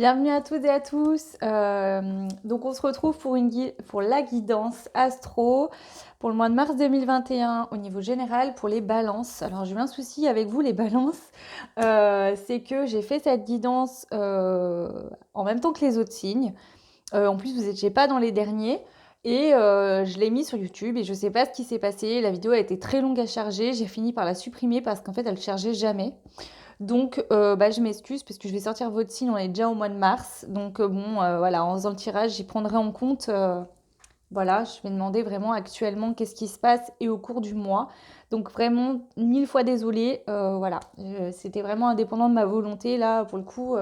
Bienvenue à toutes et à tous. Donc on se retrouve pour la guidance astro pour le mois de mars 2021 au niveau général pour les balances. Alors j'ai eu un souci avec vous les balances, c'est que j'ai fait cette guidance en même temps que les autres signes. En plus vous n'étiez pas dans les derniers. Et je l'ai mis sur YouTube et je sais pas ce qui s'est passé. La vidéo a été très longue à charger. J'ai fini par la supprimer parce qu'en fait elle chargeait jamais. Donc, je m'excuse parce que je vais sortir votre signe, on est déjà au mois de mars. Donc, voilà, en faisant le tirage, j'y prendrai en compte. Voilà, je vais demander vraiment actuellement qu'est-ce qui se passe et au cours du mois. Donc, vraiment, mille fois désolée. Voilà, c'était vraiment indépendant de ma volonté. Là, pour le coup,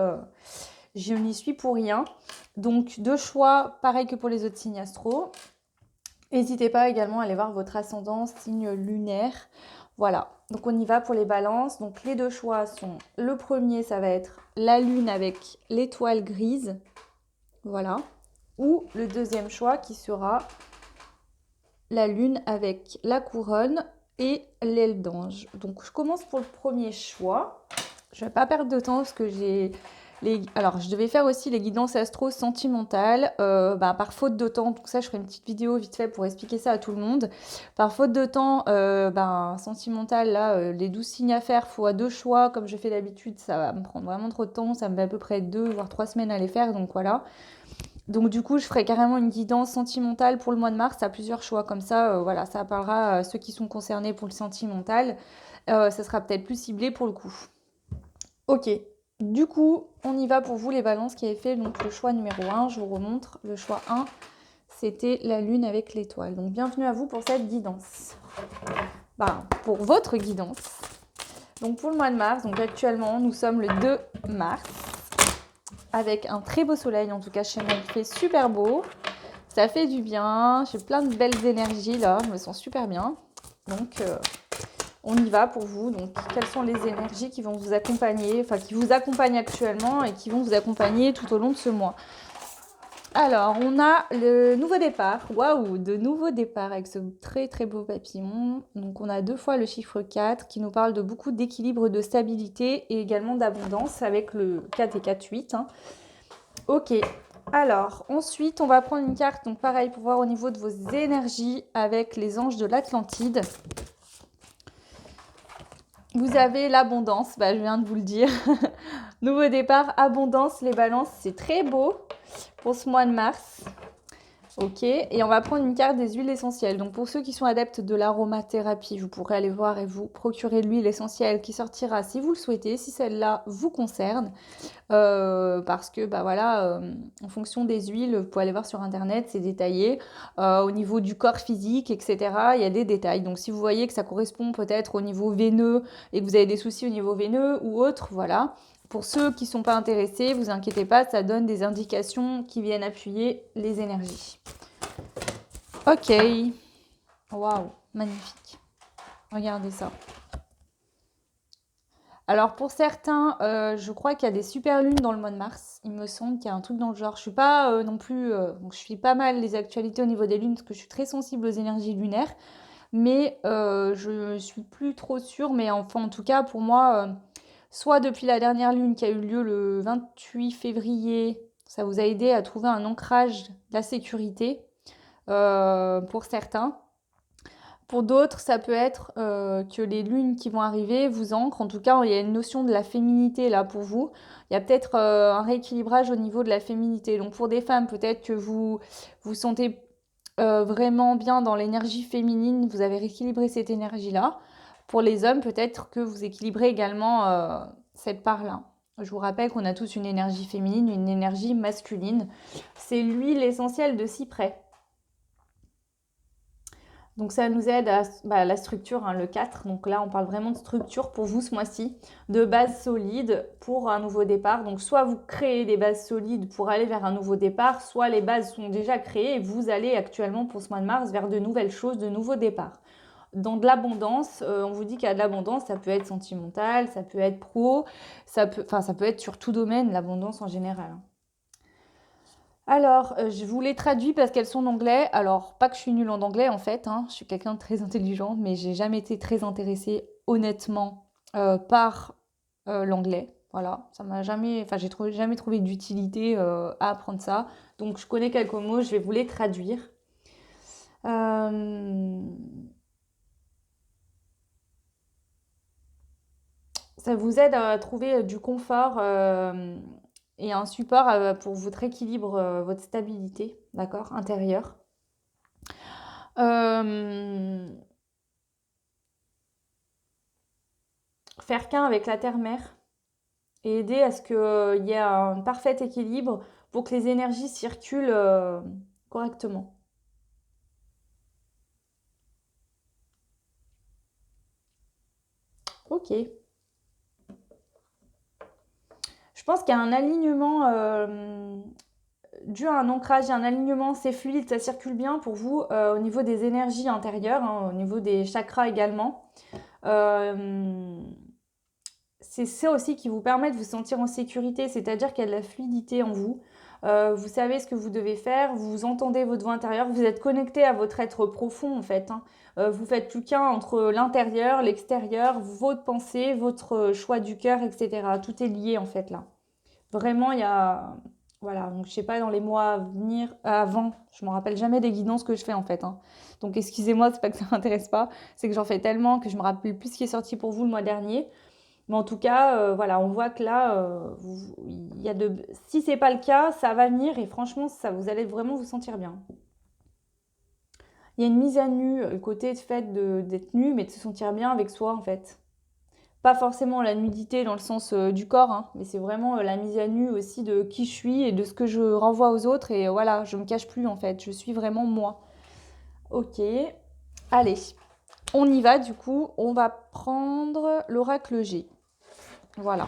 je n'y suis pour rien. Donc, deux choix, pareil que pour les autres signes astro. N'hésitez pas également à aller voir votre ascendant, signe lunaire. Voilà, donc on y va pour les balances. Donc les deux choix sont, le premier ça va être la lune avec l'étoile grise, voilà. Ou le deuxième choix qui sera la lune avec la couronne et l'aile d'ange. Donc je commence pour le premier choix. Je ne vais pas perdre de temps parce que alors, je devais faire aussi les guidances astro sentimentales. Par faute de temps, donc ça, je ferai une petite vidéo vite fait pour expliquer ça à tout le monde. Par faute de temps, sentimental, là, les 12 signes à faire, faut à deux choix. Comme je fais d'habitude, ça va me prendre vraiment trop de temps. Ça me met à peu près 2 voire 3 semaines à les faire, donc voilà. Donc du coup, je ferai carrément une guidance sentimentale pour le mois de mars. À plusieurs choix, comme ça, voilà, ça parlera à ceux qui sont concernés pour le sentimental. Ça sera peut-être plus ciblé pour le coup. Ok, du coup, on y va pour vous les balances qui avaient fait donc le choix numéro 1. Je vous remontre. Le choix 1, c'était la lune avec l'étoile. Donc bienvenue à vous pour cette guidance. Pour votre guidance. Donc pour le mois de mars, donc actuellement, nous sommes le 2 mars. Avec un très beau soleil, en tout cas chez moi, il fait super beau. Ça fait du bien. J'ai plein de belles énergies là. Je me sens super bien. Donc on y va pour vous. Donc, quelles sont les énergies qui vont vous accompagner, enfin qui vous accompagnent actuellement et qui vont vous accompagner tout au long de ce mois. Alors, on a le nouveau départ. Waouh, de nouveaux départs avec ce très très beau papillon. Donc, on a deux fois le chiffre 4 qui nous parle de beaucoup d'équilibre, de stabilité et également d'abondance avec le 4 et 4, 8. Ok. Alors, ensuite, on va prendre une carte, donc pareil, pour voir au niveau de vos énergies avec les anges de l'Atlantide. Vous avez l'abondance, je viens de vous le dire. Nouveau départ, abondance, les balances, c'est très beau pour ce mois de mars. Ok, et on va prendre une carte des huiles essentielles. Donc pour ceux qui sont adeptes de l'aromathérapie, vous pourrez aller voir et vous procurer l'huile essentielle qui sortira si vous le souhaitez, si celle-là vous concerne. Parce que en fonction des huiles, vous pouvez aller voir sur internet, c'est détaillé. Au niveau du corps physique, etc., il y a des détails. Donc si vous voyez que ça correspond peut-être au niveau veineux et que vous avez des soucis au niveau veineux ou autre, voilà. Pour ceux qui ne sont pas intéressés, vous inquiétez pas, ça donne des indications qui viennent appuyer les énergies. Ok. Waouh, magnifique. Regardez ça. Alors pour certains, je crois qu'il y a des super lunes dans le mois de mars. Il me semble qu'il y a un truc dans le genre. Je suis pas non plus, donc je suis pas mal les actualités au niveau des lunes parce que je suis très sensible aux énergies lunaires. Mais je suis plus trop sûre. Mais enfin en tout cas pour moi, soit depuis la dernière lune qui a eu lieu le 28 février, ça vous a aidé à trouver un ancrage de la sécurité pour certains. Pour d'autres, ça peut être que les lunes qui vont arriver vous ancrent. En tout cas, il y a une notion de la féminité là pour vous. Il y a peut-être un rééquilibrage au niveau de la féminité. Donc pour des femmes, peut-être que vous vous sentez vraiment bien dans l'énergie féminine. Vous avez rééquilibré cette énergie-là. Pour les hommes, peut-être que vous équilibrez également cette part-là. Je vous rappelle qu'on a tous une énergie féminine, une énergie masculine. C'est l'huile essentielle de cyprès. Donc ça nous aide à la structure, le 4. Donc là, on parle vraiment de structure pour vous ce mois-ci, de base solide pour un nouveau départ. Donc soit vous créez des bases solides pour aller vers un nouveau départ, soit les bases sont déjà créées et vous allez actuellement pour ce mois de mars vers de nouvelles choses, de nouveaux départs. Dans de l'abondance, on vous dit qu'il y a de l'abondance, ça peut être sentimental, ça peut être pro, ça peut être sur tout domaine, l'abondance en général. Alors, je vous les traduis parce qu'elles sont en anglais. Alors, pas que je suis nulle en anglais en fait, je suis quelqu'un de très intelligente, mais j'ai jamais été très intéressée honnêtement par l'anglais. Voilà, ça m'a jamais, enfin, jamais trouvé d'utilité à apprendre ça. Donc, je connais quelques mots, je vais vous les traduire. Euh, Ça vous aide à trouver du confort et un support pour votre équilibre, votre stabilité, d'accord, intérieure. Euh, Faire qu'un avec la terre-mère et aider à ce qu'il y ait un parfait équilibre pour que les énergies circulent correctement. Ok. Je pense qu'il y a un alignement dû à un ancrage et un alignement, c'est fluide, ça circule bien pour vous au niveau des énergies intérieures, hein, au niveau des chakras également. Euh, c'est ça aussi qui vous permet de vous sentir en sécurité, c'est-à-dire qu'il y a de la fluidité en vous. Vous savez ce que vous devez faire, vous entendez votre voix intérieure, vous êtes connecté à votre être profond en fait, hein. Vous faites plus qu'un entre l'intérieur, l'extérieur, votre pensée, votre choix du cœur, etc. Tout est lié en fait là. Vraiment, il y a... Voilà, donc je sais pas, dans les mois à venir, avant, je me rappelle jamais des guidances que je fais en fait, hein. Donc excusez-moi, c'est pas que ça m'intéresse pas, c'est que j'en fais tellement que je me rappelle plus ce qui est sorti pour vous le mois dernier. Mais en tout cas, voilà, on voit que là, il y a de... si c'est pas le cas, ça va venir et franchement, ça, vous allez vraiment vous sentir bien. Il y a une mise à nu, le côté de fait d'être nu, mais de se sentir bien avec soi en fait. Pas forcément la nudité dans le sens du corps, hein, mais c'est vraiment la mise à nu aussi de qui je suis et de ce que je renvoie aux autres. Et voilà, je me cache plus en fait, je suis vraiment moi. Ok, allez, on y va du coup, on va prendre l'oracle G. Voilà.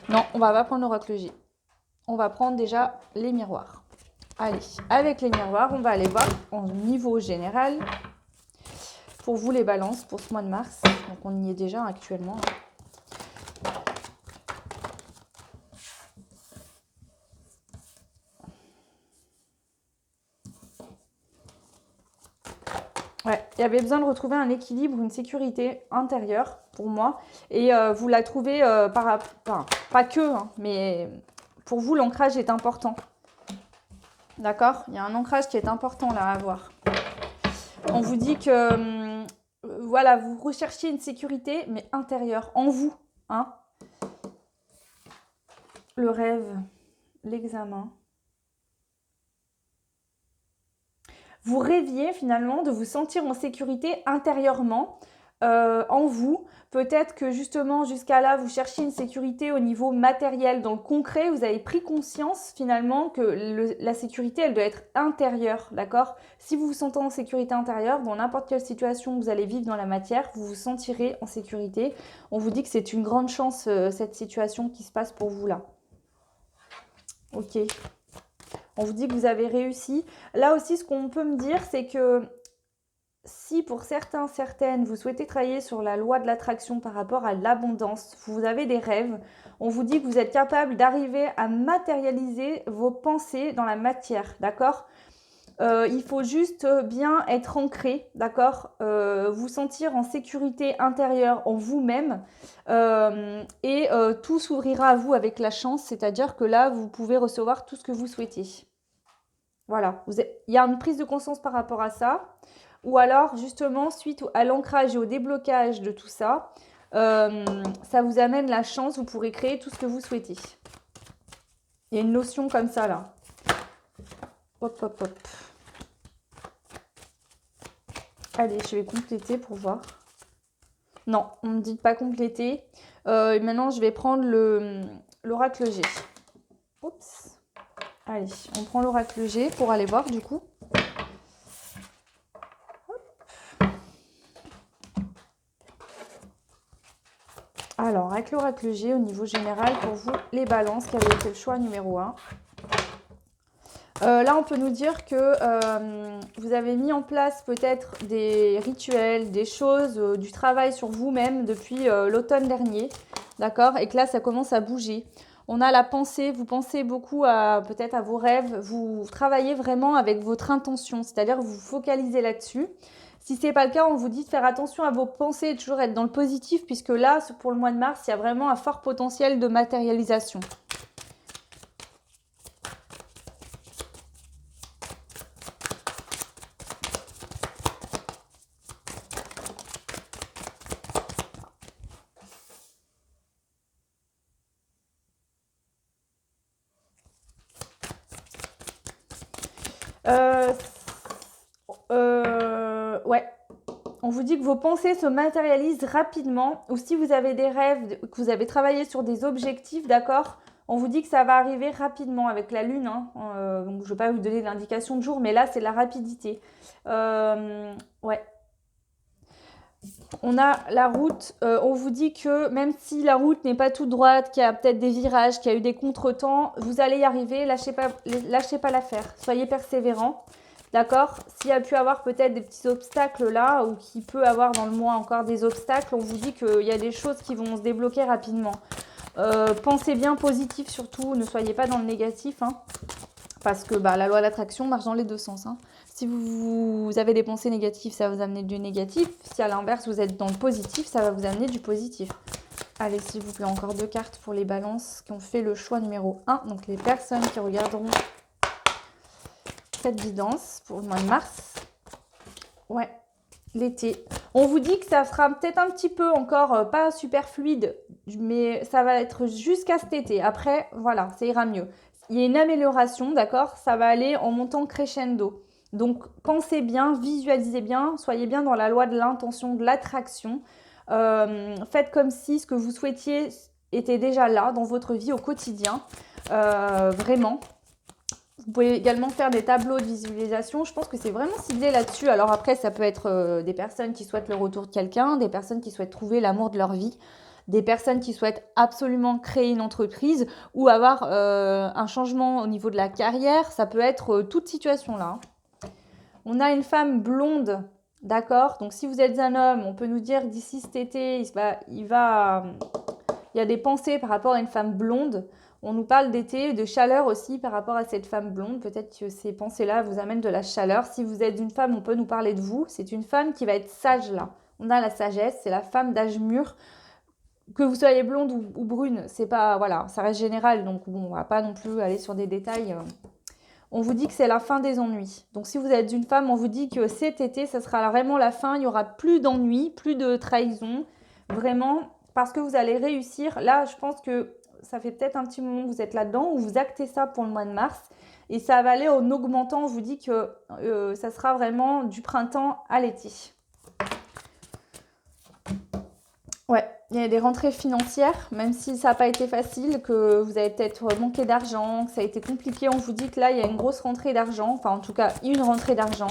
Non, on va pas prendre l'oracle G. On va prendre déjà les miroirs. Allez, avec les miroirs, on va aller voir en niveau général. Pour vous les balances, pour ce mois de mars. Donc on y est déjà actuellement. Ouais, il y avait besoin de retrouver un équilibre, une sécurité intérieure pour moi. Et vous la trouvez enfin, pas que, hein, mais pour vous, l'ancrage est important. D'accord? Il y a un ancrage qui est important là à avoir. On vous dit que, voilà, vous recherchez une sécurité, mais intérieure, en vous. Hein? Le rêve, l'examen. Vous rêviez finalement de vous sentir en sécurité intérieurement en vous. Peut-être que justement jusqu'à là, vous cherchiez une sécurité au niveau matériel, dans le concret. Vous avez pris conscience finalement que la sécurité, elle doit être intérieure, d'accord? Si vous vous sentez en sécurité intérieure, dans n'importe quelle situation que vous allez vivre dans la matière, vous vous sentirez en sécurité. On vous dit que c'est une grande chance, cette situation qui se passe pour vous là. Ok. On vous dit que vous avez réussi. Là aussi, ce qu'on peut me dire, c'est que si pour certains, certaines, vous souhaitez travailler sur la loi de l'attraction par rapport à l'abondance, vous avez des rêves, on vous dit que vous êtes capable d'arriver à matérialiser vos pensées dans la matière, d'accord? Il faut juste bien être ancré, d'accord? Vous sentir en sécurité intérieure en vous-même et tout s'ouvrira à vous avec la chance, c'est-à-dire que là, vous pouvez recevoir tout ce que vous souhaitez. Voilà, il y a une prise de conscience par rapport à ça. Ou alors, justement, suite à l'ancrage et au déblocage de tout ça, ça vous amène la chance, vous pourrez créer tout ce que vous souhaitez. Il y a une notion comme ça, là. Hop, hop, hop. Allez, je vais compléter pour voir. Non, on ne me dit pas compléter. Maintenant, je vais prendre l'oracle G. Oups. Allez, on prend l'oracle G pour aller voir, du coup. Alors, avec l'oracle G, au niveau général, pour vous, les balances, qui avaient été le choix numéro 1. Là, on peut nous dire que vous avez mis en place peut-être des rituels, des choses, du travail sur vous-même depuis l'automne dernier, d'accord? Et que là, ça commence à bouger. On a la pensée, vous pensez beaucoup peut-être à vos rêves, vous travaillez vraiment avec votre intention, c'est-à-dire vous vous focalisez là-dessus. Si c'est pas le cas, on vous dit de faire attention à vos pensées et toujours être dans le positif, puisque là, pour le mois de mars, il y a vraiment un fort potentiel de matérialisation. Ouais. On vous dit que vos pensées se matérialisent rapidement, ou si vous avez des rêves, que vous avez travaillé sur des objectifs, d'accord? On vous dit que ça va arriver rapidement avec la lune, hein. Donc je ne vais pas vous donner l'indication de jour, mais là c'est la rapidité. Ouais. On a la route, on vous dit que même si la route n'est pas toute droite, qu'il y a peut-être des virages, qu'il y a eu des contretemps, vous allez y arriver, lâchez pas l'affaire, soyez persévérants. D'accord? S'il y a pu avoir peut-être des petits obstacles là, ou qu'il peut avoir dans le mois encore des obstacles, on vous dit qu'il y a des choses qui vont se débloquer rapidement. Pensez bien positif surtout, ne soyez pas dans le négatif, hein, parce que la loi d'attraction marche dans les deux sens. Hein. Si vous avez des pensées négatives, ça va vous amener du négatif. Si à l'inverse, vous êtes dans le positif, ça va vous amener du positif. Allez, s'il vous plaît, encore 2 cartes pour les balances qui ont fait le choix numéro 1. Donc, les personnes qui regarderont cette guidance pour le mois de mars. Ouais, l'été. On vous dit que ça sera peut-être un petit peu encore pas super fluide, mais ça va être jusqu'à cet été. Après, voilà, ça ira mieux. Il y a une amélioration, d'accord? Ça va aller en montant crescendo. Donc, pensez bien, visualisez bien, soyez bien dans la loi de l'intention, de l'attraction. Faites comme si ce que vous souhaitiez était déjà là dans votre vie au quotidien. Vraiment. Vous pouvez également faire des tableaux de visualisation. Je pense que c'est vraiment ciblé là-dessus. Alors après, ça peut être des personnes qui souhaitent le retour de quelqu'un, des personnes qui souhaitent trouver l'amour de leur vie, des personnes qui souhaitent absolument créer une entreprise ou avoir un changement au niveau de la carrière. Ça peut être toute situation là. On a une femme blonde, d'accord? Donc si vous êtes un homme, on peut nous dire que d'ici cet été, il y a des pensées par rapport à une femme blonde. On nous parle d'été, de chaleur aussi par rapport à cette femme blonde. Peut-être que ces pensées-là vous amènent de la chaleur. Si vous êtes une femme, on peut nous parler de vous. C'est une femme qui va être sage là. On a la sagesse, c'est la femme d'âge mûr. Que vous soyez blonde ou brune, c'est pas, voilà, ça reste général. Donc bon, on va pas non plus aller sur des détails. On vous dit que c'est la fin des ennuis. Donc si vous êtes une femme, on vous dit que cet été, ça sera vraiment la fin. Il n'y aura plus d'ennuis, plus de trahison. Vraiment, parce que vous allez réussir. Là, je pense que ça fait peut-être un petit moment que vous êtes là-dedans, ou vous actez ça pour le mois de mars. Et ça va aller en augmentant. On vous dit que ça sera vraiment du printemps à l'été. Ouais, il y a des rentrées financières, même si ça n'a pas été facile, que vous avez peut-être manqué d'argent, que ça a été compliqué. On vous dit que là, il y a une grosse rentrée d'argent. Enfin, en tout cas, une rentrée d'argent.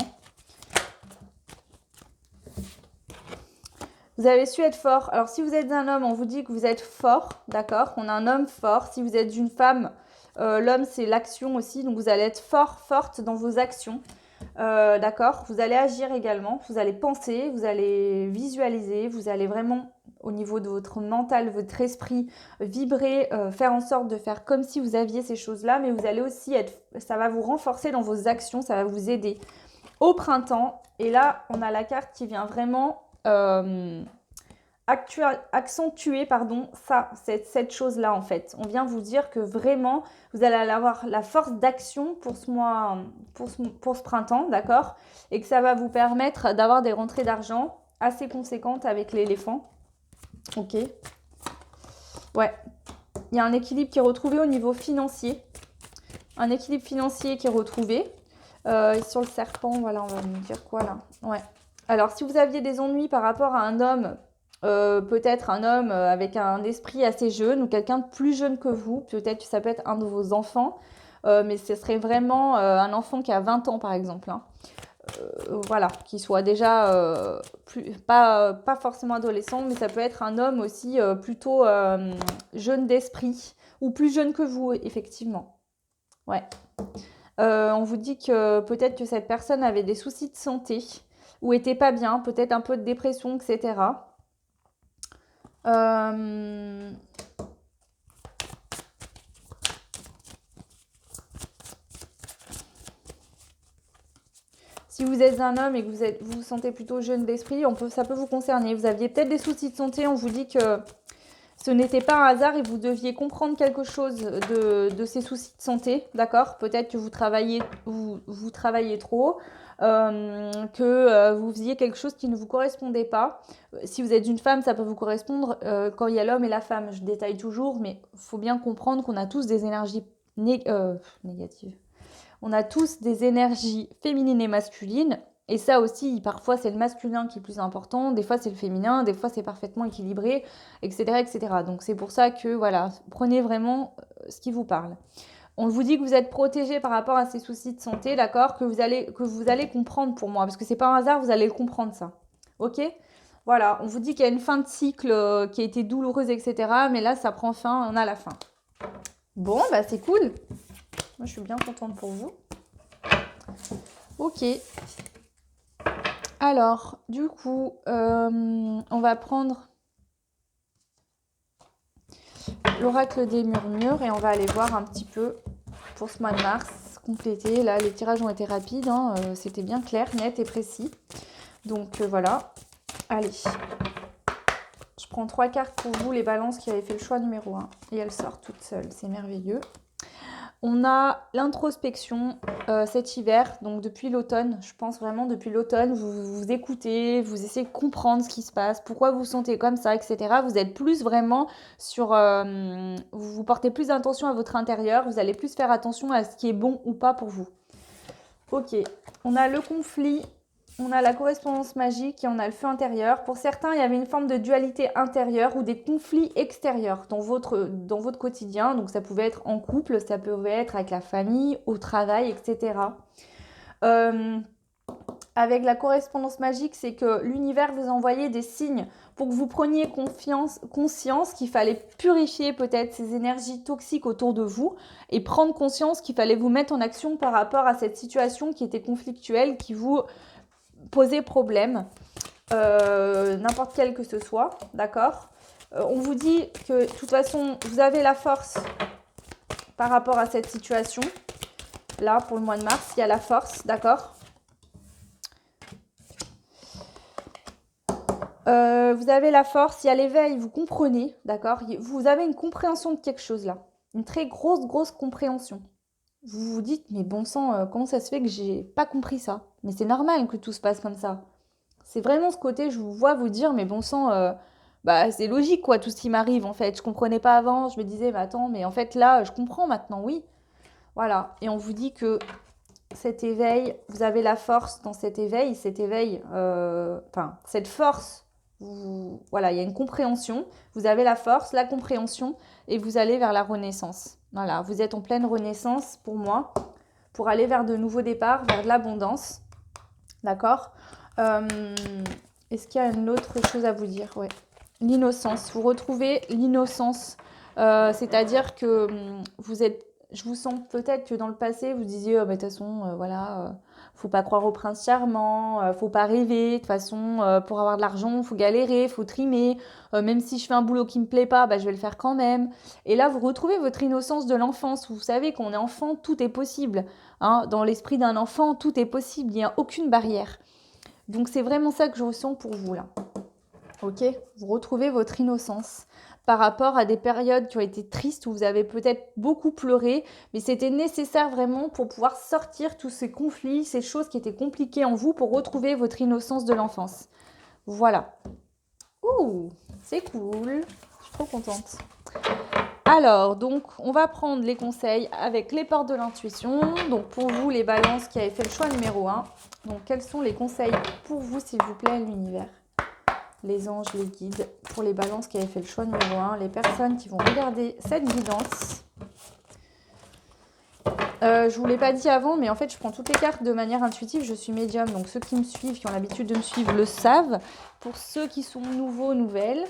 Vous avez su être fort. Alors, si vous êtes un homme, on vous dit que vous êtes fort, d'accord? On a un homme fort. Si vous êtes une femme, l'homme, c'est l'action aussi. Donc, vous allez être fort, forte dans vos actions. D'accord? Vous allez agir également. Vous allez penser, vous allez visualiser, vous allez vraiment, au niveau de votre mental, votre esprit, vibrer, faire en sorte de faire comme si vous aviez ces choses-là. Mais vous allez aussi ça va vous renforcer dans vos actions, ça va vous aider au printemps. Et là, on a la carte qui vient vraiment accentuer cette chose-là en fait. On vient vous dire que vraiment, vous allez avoir la force d'action pour ce mois, pour ce printemps, d'accord? Et que ça va vous permettre d'avoir des rentrées d'argent assez conséquentes avec l'éléphant. Ok. Ouais. Il y a un équilibre qui est retrouvé au niveau financier. Un équilibre financier qui est retrouvé. Sur le serpent, voilà, on va me dire quoi là? Ouais. Alors, si vous aviez des ennuis par rapport à un homme, peut-être un homme avec un esprit assez jeune ou quelqu'un de plus jeune que vous, peut-être que ça peut être un de vos enfants, mais ce serait vraiment un enfant qui a 20 ans par exemple. Hein. Voilà, qui soit déjà pas forcément adolescent, mais ça peut être un homme aussi plutôt jeune d'esprit ou plus jeune que vous, effectivement. Ouais. On vous dit que peut-être que cette personne avait des soucis de santé ou était pas bien, peut-être un peu de dépression, etc. Si vous êtes un homme et que vous vous sentez plutôt jeune d'esprit, ça peut vous concerner. Vous aviez peut-être des soucis de santé, on vous dit que ce n'était pas un hasard et vous deviez comprendre quelque chose de ces soucis de santé, d'accord? Peut-être que vous travaillez trop, que vous faisiez quelque chose qui ne vous correspondait pas. Si vous êtes une femme, ça peut vous correspondre quand il y a l'homme et la femme. Je détaille toujours, mais il faut bien comprendre qu'on a tous des énergies négatives. On a tous des énergies féminines et masculines. Et ça aussi, parfois c'est le masculin qui est plus important, des fois c'est le féminin, des fois c'est parfaitement équilibré, etc., etc. Donc c'est pour ça que voilà, prenez vraiment ce qui vous parle. On vous dit que vous êtes protégé par rapport à ces soucis de santé, d'accord, que vous allez comprendre pour moi, parce que c'est pas un hasard, vous allez le comprendre ça. Ok? Voilà, on vous dit qu'il y a une fin de cycle qui a été douloureuse, etc. Mais là, ça prend fin, on a la fin. Bon, bah c'est cool. Moi, je suis bien contente pour vous. Ok. Alors, du coup, on va prendre l'oracle des murmures et on va aller voir un petit peu pour ce mois de mars complété. Là, les tirages ont été rapides, hein, c'était bien clair, net et précis. Donc voilà, allez. Je prends 3 cartes pour vous, les balances qui avaient fait le choix numéro 1. Et elles sortent toutes seules, c'est merveilleux. On a l'introspection cet hiver, donc depuis l'automne, je pense vraiment depuis l'automne, vous écoutez, vous essayez de comprendre ce qui se passe, pourquoi vous vous sentez comme ça, etc. Vous êtes plus vraiment sur... vous portez plus d'attention à votre intérieur, vous allez plus faire attention à ce qui est bon ou pas pour vous. Ok, on a le conflit, on a la correspondance magique et on a le feu intérieur. Pour certains, il y avait une forme de dualité intérieure ou des conflits extérieurs dans votre quotidien. Donc ça pouvait être en couple, ça pouvait être avec la famille, au travail, etc. Avec la correspondance magique, c'est que l'univers vous envoyait des signes pour que vous preniez conscience qu'il fallait purifier peut-être ces énergies toxiques autour de vous et prendre conscience qu'il fallait vous mettre en action par rapport à cette situation qui était conflictuelle, qui vous posait problème, n'importe quel que ce soit, d'accord. On vous dit que de toute façon, vous avez la force par rapport à cette situation. Là, pour le mois de mars, il y a la force, d'accord. Vous avez la force, il y a l'éveil, vous comprenez, d'accord. Vous avez une compréhension de quelque chose là. Une très grosse compréhension. Vous vous dites, mais bon sang, comment ça se fait que j'ai pas compris ça? Mais c'est normal que tout se passe comme ça. C'est vraiment ce côté, je vous vois vous dire, mais bon sang, bah c'est logique quoi, tout ce qui m'arrive en fait. Je comprenais pas avant, je me disais, mais attends, mais en fait là, je comprends maintenant, oui. Voilà, et on vous dit que cet éveil, vous avez la force dans cet éveil, cette force, voilà, il y a une compréhension, vous avez la force, la compréhension, et vous allez vers la renaissance. Voilà, vous êtes en pleine renaissance pour moi, pour aller vers de nouveaux départs, vers de l'abondance. D'accord. Est-ce qu'il y a une autre chose à vous dire? Ouais. L'innocence. Vous retrouvez l'innocence. C'est-à-dire que je vous sens peut-être que dans le passé, vous disiez, oh, bah, de toute façon, voilà, faut pas croire au prince charmant, faut pas rêver. De toute façon, pour avoir de l'argent, faut galérer, faut trimer. Même si je fais un boulot qui me plaît pas, bah, je vais le faire quand même. Et là, vous retrouvez votre innocence de l'enfance. Vous savez qu'on est enfant, tout est possible. Hein, dans l'esprit d'un enfant, tout est possible, il n'y a aucune barrière. Donc c'est vraiment ça que je ressens pour vous là. Ok, vous retrouvez votre innocence par rapport à des périodes qui ont été tristes où vous avez peut-être beaucoup pleuré, mais c'était nécessaire vraiment pour pouvoir sortir tous ces conflits, ces choses qui étaient compliquées en vous pour retrouver votre innocence de l'enfance. Voilà. Ouh, c'est cool. Je suis trop contente. Alors, donc, on va prendre les conseils avec les portes de l'intuition. Donc, pour vous, les balances qui avaient fait le choix numéro 1. Donc, quels sont les conseils pour vous, s'il vous plaît, l'univers? Les anges, les guides, pour les balances qui avaient fait le choix numéro 1. Les personnes qui vont regarder cette guidance. Je ne vous l'ai pas dit avant, mais en fait, je prends toutes les cartes de manière intuitive. Je suis médium, donc ceux qui me suivent, qui ont l'habitude de me suivre, le savent. Pour ceux qui sont nouveaux, nouvelles,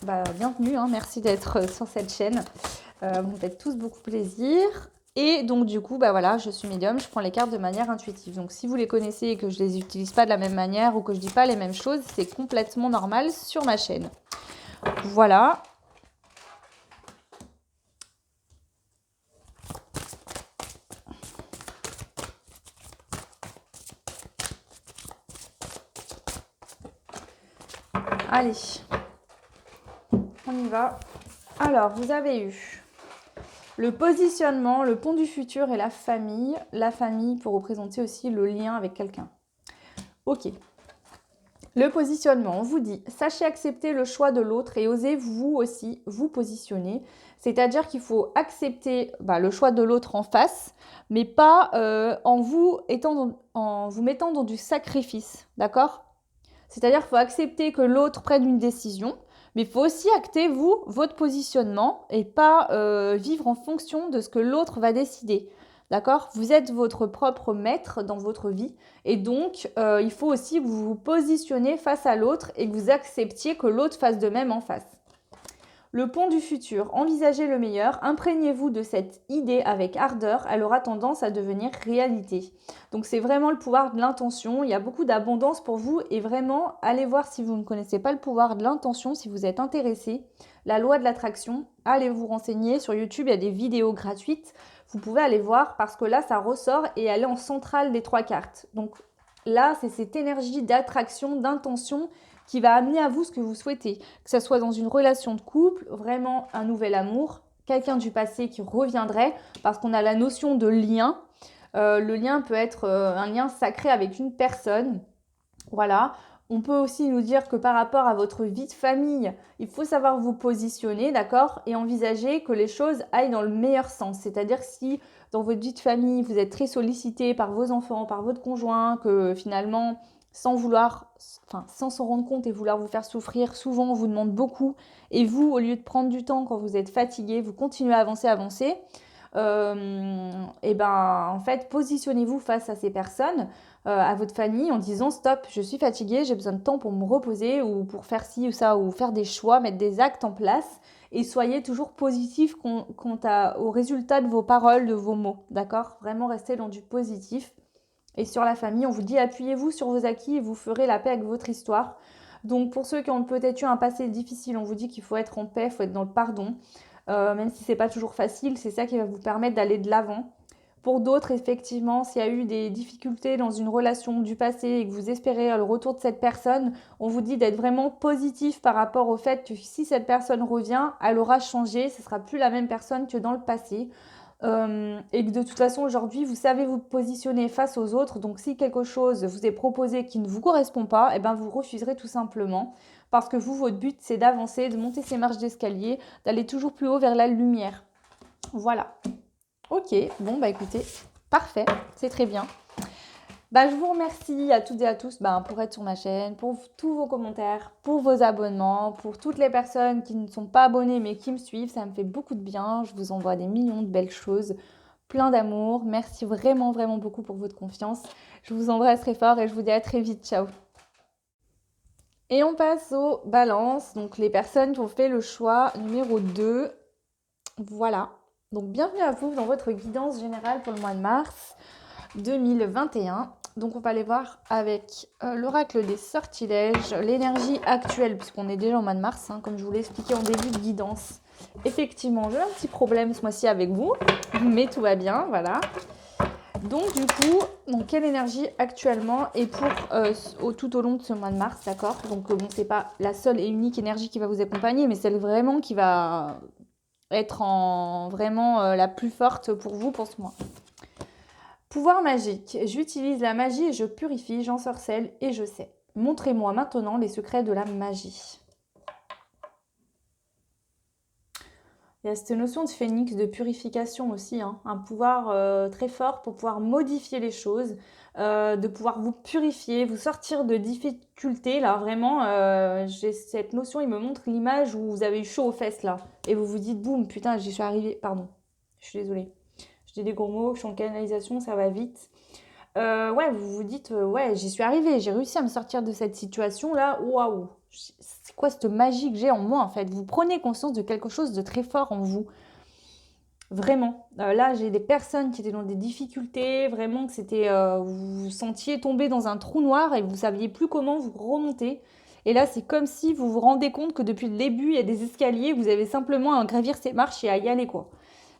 bah, bienvenue, hein, merci d'être sur cette chaîne. Vous me faites tous beaucoup plaisir. Et donc du coup, bah voilà, je suis médium, je prends les cartes de manière intuitive. Donc si vous les connaissez et que je les utilise pas de la même manière ou que je dis pas les mêmes choses, c'est complètement normal sur ma chaîne. Voilà. Allez, on y va. Alors, vous avez eu le positionnement, le pont du futur et la famille. La famille pour représenter aussi le lien avec quelqu'un. Ok. Le positionnement, on vous dit, sachez accepter le choix de l'autre et osez vous aussi vous positionner. C'est-à-dire qu'il faut accepter le choix de l'autre en face, mais pas en vous mettant dans du sacrifice, d'accord? C'est-à-dire qu'il faut accepter que l'autre prenne une décision, mais il faut aussi acter, vous, votre positionnement et pas vivre en fonction de ce que l'autre va décider. D'accord? Vous êtes votre propre maître dans votre vie et donc il faut aussi que vous vous positionnez face à l'autre et que vous acceptiez que l'autre fasse de même en face. Le pont du futur, envisagez le meilleur, imprégnez-vous de cette idée avec ardeur, elle aura tendance à devenir réalité. Donc c'est vraiment le pouvoir de l'intention, il y a beaucoup d'abondance pour vous et vraiment allez voir si vous ne connaissez pas le pouvoir de l'intention, si vous êtes intéressé, la loi de l'attraction, allez vous renseigner sur YouTube, il y a des vidéos gratuites, vous pouvez aller voir parce que là ça ressort et elle est en centrale des 3 cartes. Donc là c'est cette énergie d'attraction, d'intention qui va amener à vous ce que vous souhaitez, que ce soit dans une relation de couple, vraiment un nouvel amour, quelqu'un du passé qui reviendrait, parce qu'on a la notion de lien. Le lien peut être un lien sacré avec une personne. Voilà. On peut aussi nous dire que par rapport à votre vie de famille, il faut savoir vous positionner, d'accord, et envisager que les choses aillent dans le meilleur sens. C'est-à-dire si dans votre vie de famille, vous êtes très sollicité par vos enfants, par votre conjoint, que finalement, sans s'en rendre compte et vouloir vous faire souffrir, souvent on vous demande beaucoup. Et vous, au lieu de prendre du temps quand vous êtes fatigué, vous continuez à avancer. En fait, positionnez-vous face à ces personnes, à votre famille, en disant stop, je suis fatiguée, j'ai besoin de temps pour me reposer ou pour faire ci ou ça, ou faire des choix, mettre des actes en place. Et soyez toujours positif quant au résultat de vos paroles, de vos mots, d'accord? Vraiment restez dans du positif. Et sur la famille, on vous dit appuyez-vous sur vos acquis et vous ferez la paix avec votre histoire. Donc pour ceux qui ont peut-être eu un passé difficile, on vous dit qu'il faut être en paix, il faut être dans le pardon. Même si c'est pas toujours facile, c'est ça qui va vous permettre d'aller de l'avant. Pour d'autres, effectivement, s'il y a eu des difficultés dans une relation du passé et que vous espérez le retour de cette personne, on vous dit d'être vraiment positif par rapport au fait que si cette personne revient, elle aura changé, ce ne sera plus la même personne que dans le passé. Et que de toute façon, aujourd'hui, vous savez vous positionner face aux autres. Donc, si quelque chose vous est proposé qui ne vous correspond pas, vous refuserez tout simplement. Parce que vous, votre but, c'est d'avancer, de monter ces marches d'escalier, d'aller toujours plus haut vers la lumière. Voilà. Ok, bon, écoutez, parfait, c'est très bien. Je vous remercie à toutes et à tous pour être sur ma chaîne, pour tous vos commentaires, pour vos abonnements, pour toutes les personnes qui ne sont pas abonnées mais qui me suivent. Ça me fait beaucoup de bien. Je vous envoie des millions de belles choses, plein d'amour. Merci vraiment, vraiment beaucoup pour votre confiance. Je vous embrasse très fort et je vous dis à très vite. Ciao. Et on passe aux balances. Donc les personnes qui ont fait le choix numéro 2. Voilà. Donc bienvenue à vous dans votre guidance générale pour le mois de mars 2021. Donc on va aller voir avec l'oracle des sortilèges, l'énergie actuelle, puisqu'on est déjà au mois de mars, comme je vous l'ai expliqué en début de guidance. Effectivement, j'ai un petit problème ce mois-ci avec vous, mais tout va bien, voilà. Donc du coup, quelle énergie actuellement et pour tout au long de ce mois de mars, d'accord? Donc c'est pas la seule et unique énergie qui va vous accompagner, mais celle vraiment qui va être vraiment la plus forte pour vous pour ce mois. Pouvoir magique. J'utilise la magie et je purifie, j'ensorcelle et je sais. Montrez-moi maintenant les secrets de la magie. Il y a cette notion de phénix, de purification aussi, un pouvoir très fort pour pouvoir modifier les choses, de pouvoir vous purifier, vous sortir de difficultés. Là, vraiment, j'ai cette notion, il me montre l'image où vous avez eu chaud aux fesses, là. Et vous vous dites, boum, putain, j'y suis arrivée. Pardon, je suis désolée. Je dis des gros mots, je suis en canalisation, ça va vite. Vous vous dites, j'y suis arrivée, j'ai réussi à me sortir de cette situation-là. Waouh, c'est quoi cette magie que j'ai en moi, en fait? Vous prenez conscience de quelque chose de très fort en vous. Vraiment. Là, j'ai des personnes qui étaient dans des difficultés, vraiment que c'était, vous vous sentiez tomber dans un trou noir et vous saviez plus comment vous remonter. Et là, c'est comme si vous vous rendez compte que depuis le début, il y a des escaliers, vous avez simplement à gravir ces marches et à y aller, quoi.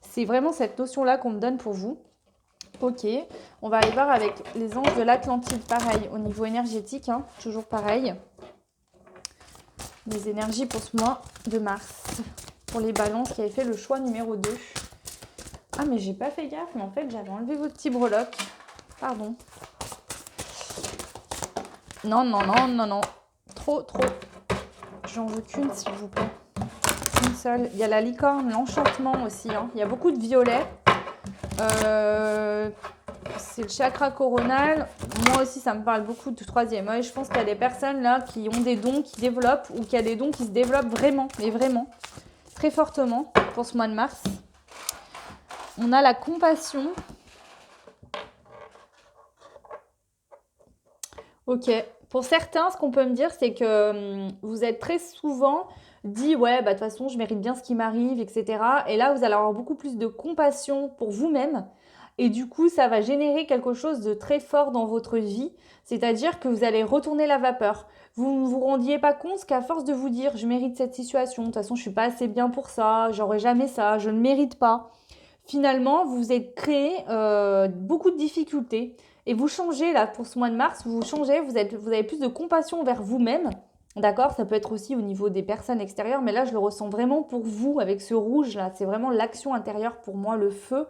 C'est vraiment cette notion-là qu'on me donne pour vous. Ok, on va aller voir avec les anges de l'Atlantide, pareil, au niveau énergétique, toujours pareil. Les énergies pour ce mois de mars. Pour les balances qui avaient fait le choix numéro 2. Ah, mais j'ai pas fait gaffe, mais en fait, j'avais enlevé votre petit breloque. Pardon. Non, non, non, non, non. Trop, trop. J'en veux qu'une, s'il vous plaît. Une seule. Il y a la licorne, l'enchantement aussi. Hein. Il y a beaucoup de violet. C'est le chakra coronal. Moi aussi, ça me parle beaucoup du troisième œil. Je pense qu'il y a des personnes là qui ont des dons qui développent ou qui a des dons qui se développent vraiment, mais vraiment, très fortement pour ce mois de mars. On a la compassion. Ok. Pour certains, ce qu'on peut me dire, c'est que vous êtes très souvent dit, ouais, bah de toute façon, je mérite bien ce qui m'arrive, etc. Et là, vous allez avoir beaucoup plus de compassion pour vous-même. Et du coup, ça va générer quelque chose de très fort dans votre vie. C'est-à-dire que vous allez retourner la vapeur. Vous ne vous rendiez pas compte qu'à force de vous dire, je mérite cette situation, de toute façon, je suis pas assez bien pour ça, j'aurai jamais ça, je ne mérite pas. Finalement, vous vous êtes créé beaucoup de difficultés. Et vous changez là, pour ce mois de mars, vous changez, vous avez plus de compassion vers vous-même. D'accord? Ça peut être aussi au niveau des personnes extérieures, mais là, je le ressens vraiment pour vous avec ce rouge là. C'est vraiment l'action intérieure pour moi, le feu,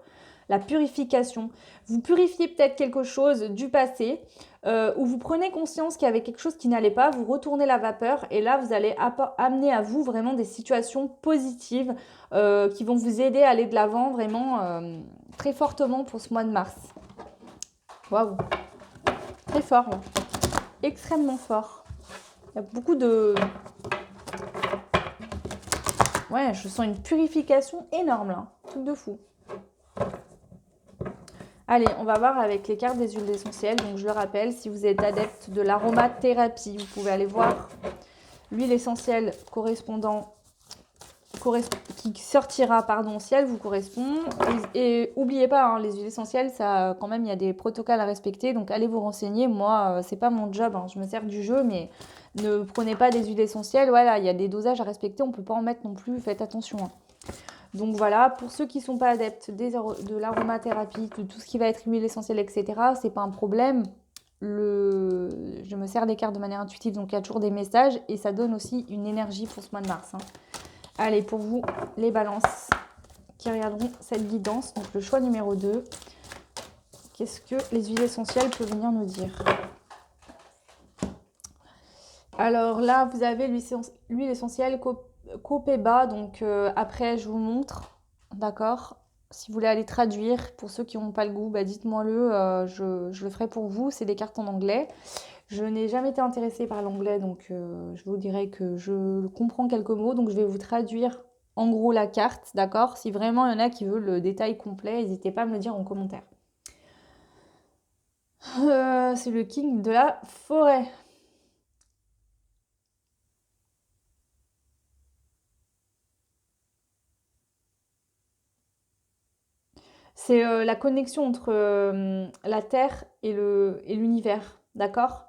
la purification. Vous purifiez peut-être quelque chose du passé, où vous prenez conscience qu'il y avait quelque chose qui n'allait pas, vous retournez la vapeur, et là, vous allez amener à vous vraiment des situations positives qui vont vous aider à aller de l'avant vraiment très fortement pour ce mois de mars. Waouh! Très fort, là. Extrêmement fort. Il y a beaucoup de... Ouais, je sens une purification énorme, là. Truc de fou. Allez, on va voir avec les cartes des huiles essentielles. Donc, je le rappelle, si vous êtes adepte de l'aromathérapie, vous pouvez aller voir l'huile essentielle correspondant qui sortira, pardon, si elle vous correspond. Et n'oubliez pas, hein, les huiles essentielles, ça, quand même, il y a des protocoles à respecter. Donc, allez vous renseigner. Moi, c'est pas mon job. Hein, je me sers du jeu, mais ne prenez pas des huiles essentielles. Voilà, il y a des dosages à respecter. On ne peut pas en mettre non plus. Faites attention. Hein. Donc voilà, pour ceux qui ne sont pas adeptes de l'aromathérapie, de tout ce qui va être huile essentielle, etc., c'est pas un problème. Je me sers des cartes de manière intuitive, donc il y a toujours des messages et ça donne aussi une énergie pour ce mois de mars. Hein. Allez, pour vous, les balances qui regarderont cette guidance, donc le choix numéro 2. Qu'est-ce que les huiles essentielles peuvent venir nous dire? Alors là, vous avez l'huile essentielle Copaiba, donc après je vous montre, d'accord? Si vous voulez aller traduire, pour ceux qui n'ont pas le goût, bah dites-moi-le, je le ferai pour vous, c'est des cartes en anglais. Je n'ai jamais été intéressée par l'anglais, donc je vous dirais que je comprends quelques mots, donc je vais vous traduire en gros la carte, d'accord? Si vraiment il y en a qui veulent le détail complet, n'hésitez pas à me le dire en commentaire. C'est le king de la forêt. C'est la connexion entre la Terre et l'univers, d'accord?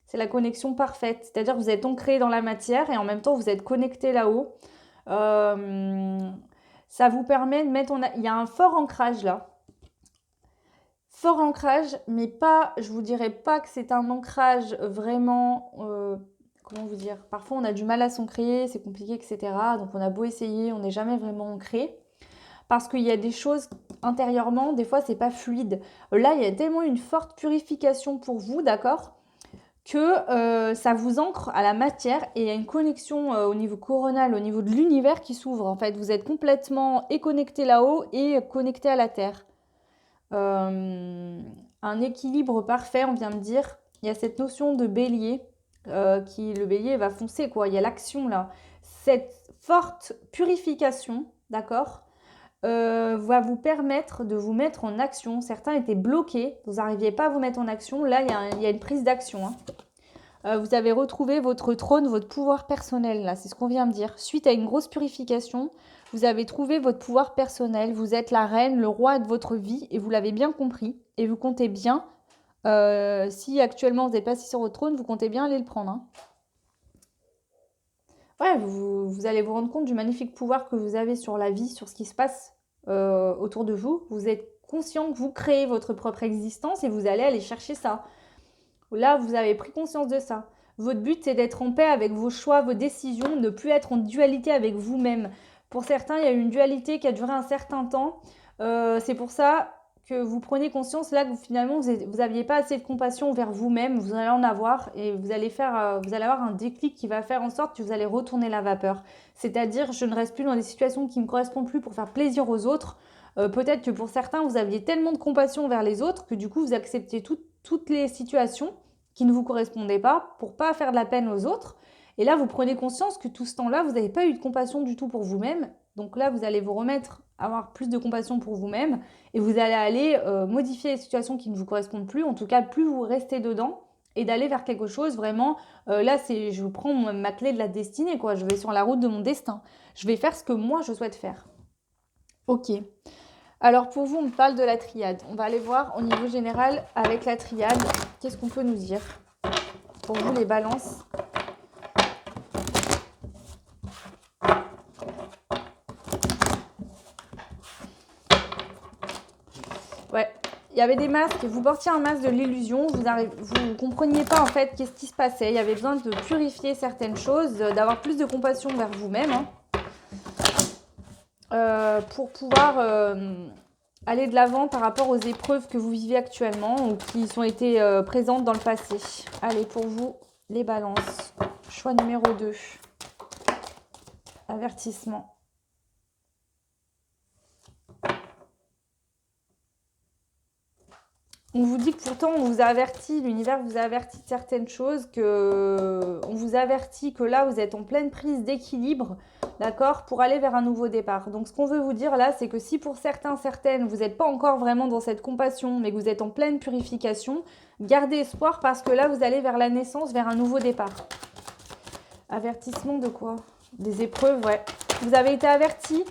C'est la connexion parfaite. C'est-à-dire que vous êtes ancré dans la matière et en même temps vous êtes connecté là-haut. Euh, Ça vous permet de mettre... Il y a un fort ancrage là. Fort ancrage, mais pas... Je vous dirais pas que c'est un ancrage vraiment... comment vous dire? Parfois on a du mal à s'ancrer, c'est compliqué, etc. Donc on a beau essayer, on n'est jamais vraiment ancré. Parce qu'il y a des choses intérieurement, des fois c'est pas fluide. Là, il y a tellement une forte purification pour vous, d'accord, que ça vous ancre à la matière et il y a une connexion au niveau coronal, au niveau de l'univers qui s'ouvre. En fait, vous êtes complètement connecté là-haut et connecté à la Terre. Un équilibre parfait, on vient me dire. Il y a cette notion de bélier, le bélier va foncer, quoi. Il y a l'action là. Cette forte purification, d'accord, va vous permettre de vous mettre en action. Certains étaient bloqués, vous n'arriviez pas à vous mettre en action. Là, il y a une prise d'action. Hein. Vous avez retrouvé votre trône, votre pouvoir personnel. Là, c'est ce qu'on vient de dire. Suite à une grosse purification, vous avez trouvé votre pouvoir personnel. Vous êtes la reine, le roi de votre vie et vous l'avez bien compris. Et vous comptez bien, si actuellement vous n'êtes pas assis sur votre trône, vous comptez bien aller le prendre. Hein. Ouais, vous allez vous rendre compte du magnifique pouvoir que vous avez sur la vie, sur ce qui se passe autour de vous. Vous êtes conscient que vous créez votre propre existence et vous allez aller chercher ça. Là, vous avez pris conscience de ça. Votre but, c'est d'être en paix avec vos choix, vos décisions, ne plus être en dualité avec vous-même. Pour certains, il y a une dualité qui a duré un certain temps. C'est pour ça que vous prenez conscience là que finalement, vous n'aviez pas assez de compassion vers vous-même. Vous allez en avoir et vous allez avoir un déclic qui va faire en sorte que vous allez retourner la vapeur. C'est-à-dire, je ne reste plus dans des situations qui ne me correspondent plus pour faire plaisir aux autres. Peut-être que pour certains, vous aviez tellement de compassion vers les autres que du coup, vous acceptez toutes les situations qui ne vous correspondaient pas pour pas faire de la peine aux autres. Et là, vous prenez conscience que tout ce temps-là, vous n'avez pas eu de compassion du tout pour vous-même. Donc là, vous allez vous remettre à avoir plus de compassion pour vous-même et vous allez aller modifier les situations qui ne vous correspondent plus. En tout cas, plus vous restez dedans et d'aller vers quelque chose vraiment. Là, je prends ma clé de la destinée, quoi. Je vais sur la route de mon destin. Je vais faire ce que moi, je souhaite faire. Ok. Alors pour vous, on parle de la triade. On va aller voir au niveau général avec la triade, qu'est-ce qu'on peut nous dire pour vous les balances. Ouais, il y avait des masques, vous portiez un masque de l'illusion, vous ne compreniez pas en fait qu'est-ce qui se passait. Il y avait besoin de purifier certaines choses, d'avoir plus de compassion vers vous-même pour pouvoir aller de l'avant par rapport aux épreuves que vous vivez actuellement ou qui ont été présentes dans le passé. Allez, pour vous, les balances. Choix numéro 2. Avertissement. On vous dit que pourtant on vous a averti, l'univers vous a averti de certaines choses, on vous avertit que là vous êtes en pleine prise d'équilibre, d'accord, pour aller vers un nouveau départ. Donc ce qu'on veut vous dire là, c'est que si pour certains, certaines, vous n'êtes pas encore vraiment dans cette compassion, mais que vous êtes en pleine purification, gardez espoir parce que là vous allez vers la naissance, vers un nouveau départ. Avertissement de quoi? Des épreuves, ouais. Vous avez été averti.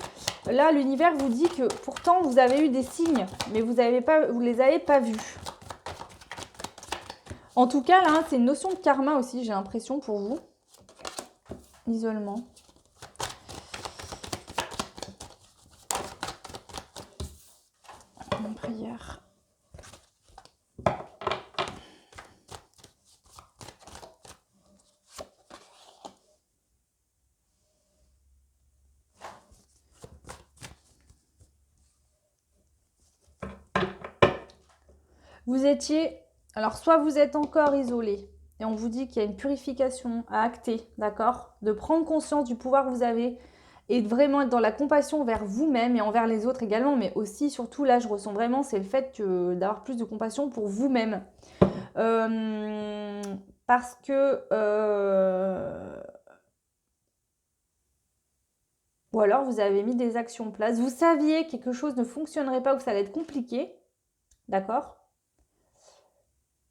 Là, l'univers vous dit que pourtant, vous avez eu des signes, mais vous les avez pas vus. En tout cas, là, c'est une notion de karma aussi, j'ai l'impression, pour vous. Isolement. Une prière. Vous étiez... Alors, soit vous êtes encore isolé, et on vous dit qu'il y a une purification à acter, d'accord? De prendre conscience du pouvoir que vous avez, et de vraiment être dans la compassion vers vous-même et envers les autres également, mais aussi, surtout, là, je ressens vraiment, c'est le fait d'avoir plus de compassion pour vous-même. Parce que... Ou alors, vous avez mis des actions en place. Vous saviez que quelque chose ne fonctionnerait pas ou que ça allait être compliqué, d'accord?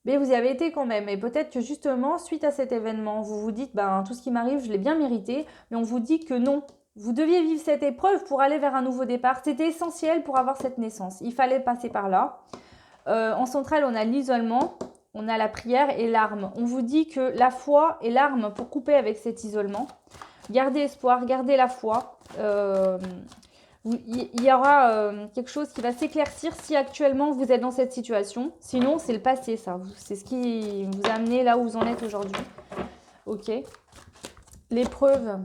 Mais vous y avez été quand même. Et peut-être que justement, suite à cet événement, vous vous dites, ben, tout ce qui m'arrive, je l'ai bien mérité. Mais on vous dit que non. Vous deviez vivre cette épreuve pour aller vers un nouveau départ. C'était essentiel pour avoir cette naissance. Il fallait passer par là. En centrale, on a l'isolement, on a la prière et l'arme. On vous dit que la foi est l'arme pour couper avec cet isolement. Gardez espoir, gardez la foi. Il y aura quelque chose qui va s'éclaircir si actuellement vous êtes dans cette situation. Sinon, c'est le passé, ça. C'est ce qui vous a amené là où vous en êtes aujourd'hui. Ok. L'épreuve,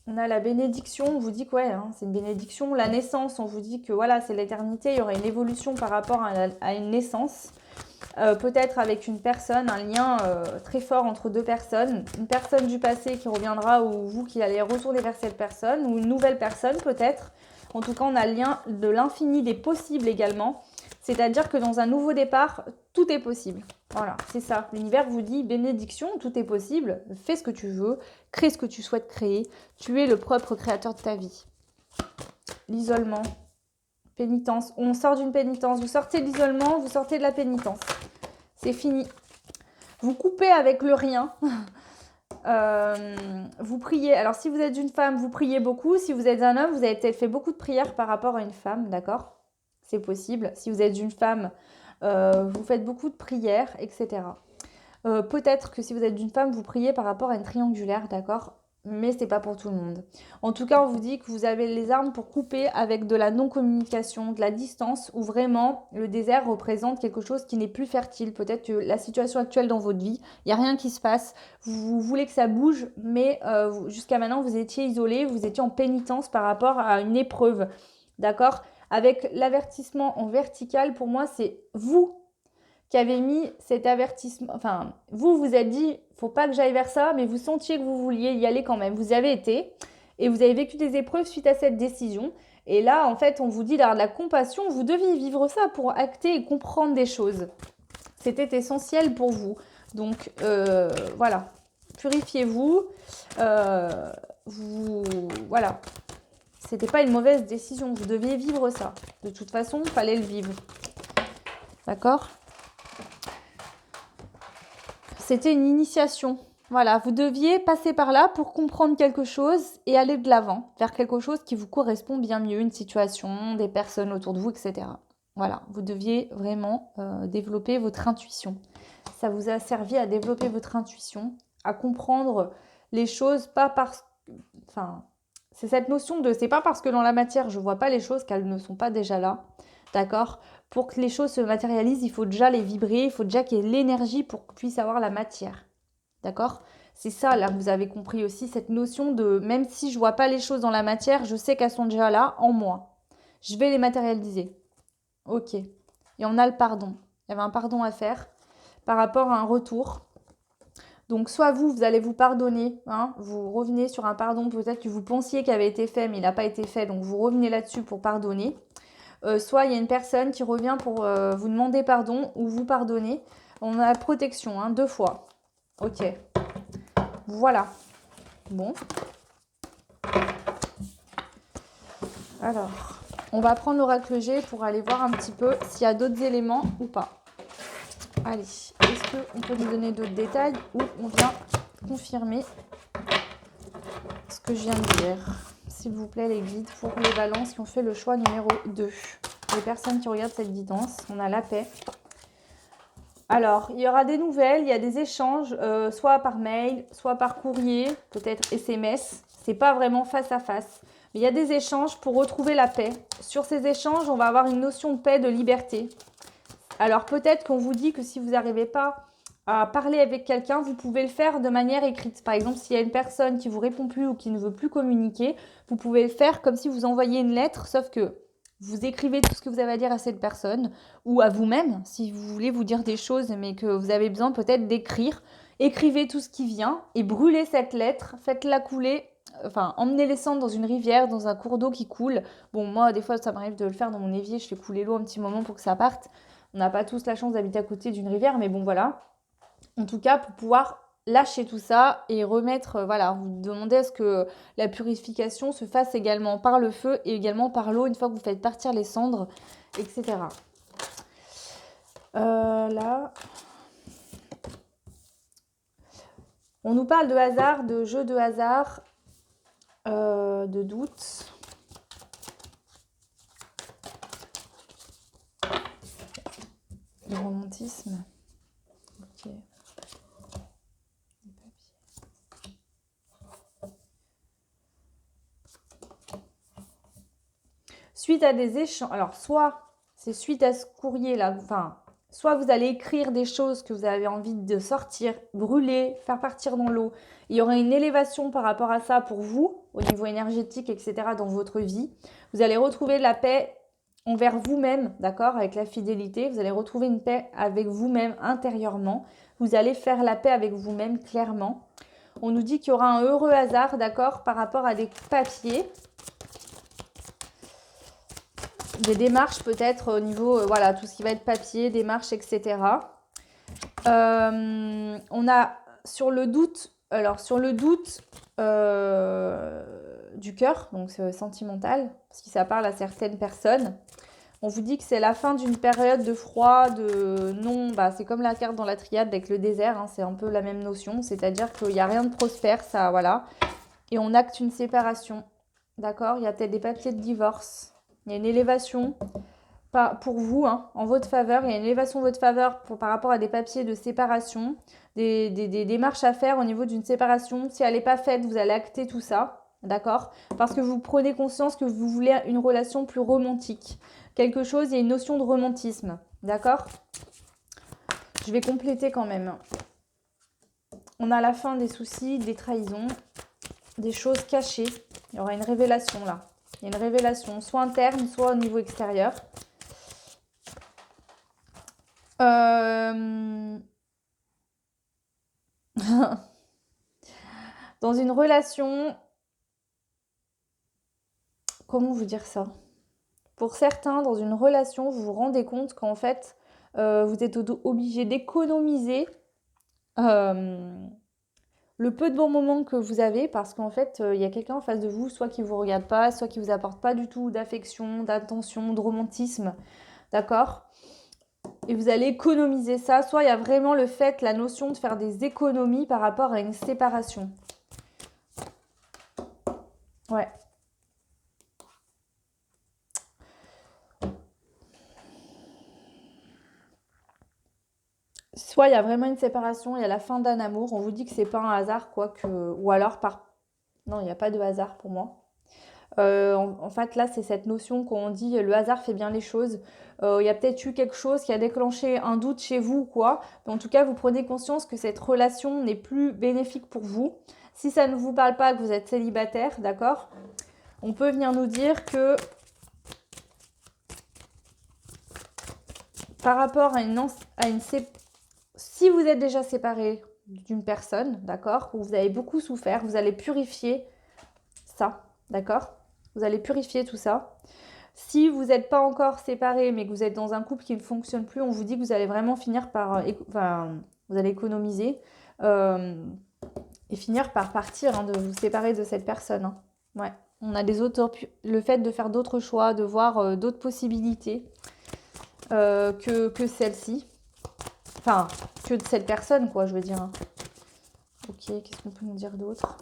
on a la bénédiction. On vous dit que ouais, hein, c'est une bénédiction. La naissance, on vous dit que voilà, c'est l'éternité. Il y aura une évolution par rapport à une naissance. Peut-être avec une personne, un lien très fort entre deux personnes. Une personne du passé qui reviendra ou vous qui allez retourner vers cette personne. Ou une nouvelle personne peut-être. En tout cas, on a le lien de l'infini des possibles également. C'est-à-dire que dans un nouveau départ, tout est possible. Voilà, c'est ça. L'univers vous dit bénédiction, tout est possible. Fais ce que tu veux, crée ce que tu souhaites créer. Tu es le propre créateur de ta vie. L'isolement, pénitence. On sort d'une pénitence. Vous sortez de l'isolement, vous sortez de la pénitence. C'est fini. Vous coupez avec le rien. Vous priez. Alors, si vous êtes une femme, vous priez beaucoup. Si vous êtes un homme, vous avez peut-être fait beaucoup de prières par rapport à une femme, d'accord? C'est possible. Si vous êtes une femme, vous faites beaucoup de prières, etc. Peut-être que si vous êtes une femme, vous priez par rapport à une triangulaire, d'accord? mais c'est pas pour tout le monde. En tout cas, on vous dit que vous avez les armes pour couper avec de la non-communication, de la distance, où vraiment le désert représente quelque chose qui n'est plus fertile. Peut-être que la situation actuelle dans votre vie, il n'y a rien qui se passe, vous voulez que ça bouge, mais jusqu'à maintenant, vous étiez isolé, vous étiez en pénitence par rapport à une épreuve. D'accord? Avec l'avertissement en vertical, pour moi, c'est vous qui avez mis cet avertissement. Enfin, vous êtes dit, faut pas que j'aille vers ça, mais vous sentiez que vous vouliez y aller quand même. Vous y avez été et vous avez vécu des épreuves suite à cette décision. Et là, en fait, on vous dit d'avoir de la compassion. Vous deviez vivre ça pour acter et comprendre des choses. C'était essentiel pour vous. Donc, voilà. Purifiez-vous. Voilà. C'était pas une mauvaise décision. Vous deviez vivre ça. De toute façon, il fallait le vivre. D'accord ? C'était une initiation. Voilà, vous deviez passer par là pour comprendre quelque chose et aller de l'avant, vers quelque chose qui vous correspond bien mieux, une situation, des personnes autour de vous, etc. Voilà, vous deviez vraiment développer votre intuition. Ça vous a servi à développer votre intuition, à comprendre les choses, pas parce... Enfin, c'est cette notion de... C'est pas parce que dans la matière, je vois pas les choses qu'elles ne sont pas déjà là. D'accord ? Pour que les choses se matérialisent, il faut déjà les vibrer, il faut déjà qu'il y ait l'énergie pour qu'on puisse avoir la matière. D'accord ? C'est ça, là, vous avez compris aussi, cette notion de même si je ne vois pas les choses dans la matière, je sais qu'elles sont déjà là, en moi. Je vais les matérialiser. Ok. Et on a le pardon. Il y avait un pardon à faire par rapport à un retour. Donc, soit vous allez vous pardonner, hein, vous revenez sur un pardon peut-être que vous pensiez qu'il avait été fait, mais il n'a pas été fait, donc vous revenez là-dessus pour pardonner. Soit il y a une personne qui revient pour vous demander pardon ou vous pardonner. On a la protection, hein, 2 fois. Ok. Voilà. Bon. Alors, on va prendre l'oracle G pour aller voir un petit peu s'il y a d'autres éléments ou pas. Allez, est-ce qu'on peut nous donner d'autres détails ou on vient confirmer ce que je viens de dire? S'il vous plaît, les guides, pour les balances qui ont fait le choix numéro 2. Les personnes qui regardent cette guidance, on a la paix. Alors, il y aura des nouvelles, il y a des échanges, soit par mail, soit par courrier, peut-être SMS. C'est pas vraiment face à face. Mais il y a des échanges pour retrouver la paix. Sur ces échanges, on va avoir une notion de paix, de liberté. Alors, peut-être qu'on vous dit que si vous n'arrivez pas à parler avec quelqu'un, vous pouvez le faire de manière écrite. Par exemple, s'il y a une personne qui ne vous répond plus ou qui ne veut plus communiquer, vous pouvez le faire comme si vous envoyiez une lettre, sauf que vous écrivez tout ce que vous avez à dire à cette personne ou à vous-même, si vous voulez vous dire des choses, mais que vous avez besoin peut-être d'écrire. Écrivez tout ce qui vient et brûlez cette lettre, faites-la couler, enfin, emmenez les cendres dans une rivière, dans un cours d'eau qui coule. Bon, moi, des fois, ça m'arrive de le faire dans mon évier, je fais couler l'eau un petit moment pour que ça parte. On n'a pas tous la chance d'habiter à côté d'une rivière, mais bon, voilà. En tout cas, pour pouvoir lâcher tout ça et remettre, voilà, vous demandez à ce que la purification se fasse également par le feu et également par l'eau une fois que vous faites partir les cendres, etc. Là, on nous parle de hasard, de jeu de hasard, de doute. De romantisme. Ok. Suite à des échanges, alors soit c'est suite à ce courrier là, enfin, soit vous allez écrire des choses que vous avez envie de sortir, brûler, faire partir dans l'eau. Il y aura une élévation par rapport à ça pour vous, au niveau énergétique, etc., dans votre vie. Vous allez retrouver de la paix envers vous-même, d'accord, avec la fidélité. Vous allez retrouver une paix avec vous-même intérieurement. Vous allez faire la paix avec vous-même clairement. On nous dit qu'il y aura un heureux hasard, d'accord, par rapport à des papiers. Des démarches peut-être au niveau, voilà, tout ce qui va être papier, démarches, etc. On a sur le doute, alors sur le doute du cœur, donc sentimental, parce que ça parle à certaines personnes. On vous dit que c'est la fin d'une période de froid, de non, bah, c'est comme la carte dans la triade avec le désert, hein, c'est un peu la même notion, c'est-à-dire qu'il n'y a rien de prospère, ça, voilà. Et on acte une séparation, d'accord? Il y a peut-être des papiers de divorce. Il y a une élévation pas pour vous, hein, en votre faveur. Il y a une élévation en votre faveur par rapport à des papiers de séparation, des démarches à faire au niveau d'une séparation. Si elle n'est pas faite, vous allez acter tout ça, d'accord? Parce que vous prenez conscience que vous voulez une relation plus romantique. Quelque chose, il y a une notion de romantisme, d'accord? Je vais compléter quand même. On a la fin des soucis, des trahisons, des choses cachées. Il y aura une révélation là. Il y a une révélation, soit interne, soit au niveau extérieur. Dans une relation, comment vous dire ça? Pour certains, dans une relation, vous vous rendez compte qu'en fait, vous êtes obligé d'économiser le peu de bons moments que vous avez parce qu'en fait, il y a quelqu'un en face de vous, soit qui ne vous regarde pas, soit qui ne vous apporte pas du tout d'affection, d'attention, de romantisme, d'accord? Et vous allez économiser ça. Soit il y a vraiment le fait, la notion de faire des économies par rapport à une séparation. Ouais. Soit il y a vraiment une séparation, il y a la fin d'un amour. On vous dit que c'est pas un hasard, quoi que. Ou alors par. Non, il n'y a pas de hasard pour moi. En fait, là, c'est cette notion qu'on dit le hasard fait bien les choses. Il y a peut-être eu quelque chose qui a déclenché un doute chez vous ou quoi. Mais en tout cas, vous prenez conscience que cette relation n'est plus bénéfique pour vous. Si ça ne vous parle pas, que vous êtes célibataire, d'accord? On peut venir nous dire que par rapport à si vous êtes déjà séparé d'une personne, d'accord, où vous avez beaucoup souffert, vous allez purifier ça, d'accord? Vous allez purifier tout ça. Si vous n'êtes pas encore séparé, mais que vous êtes dans un couple qui ne fonctionne plus, on vous dit que vous allez vraiment finir par... vous allez économiser et finir par partir, hein, de vous séparer de cette personne. Hein. Ouais. On a le fait de faire d'autres choix, de voir d'autres possibilités que celle-ci. Enfin, que de cette personne, quoi, je veux dire. Hein. Ok, qu'est-ce qu'on peut nous dire d'autre?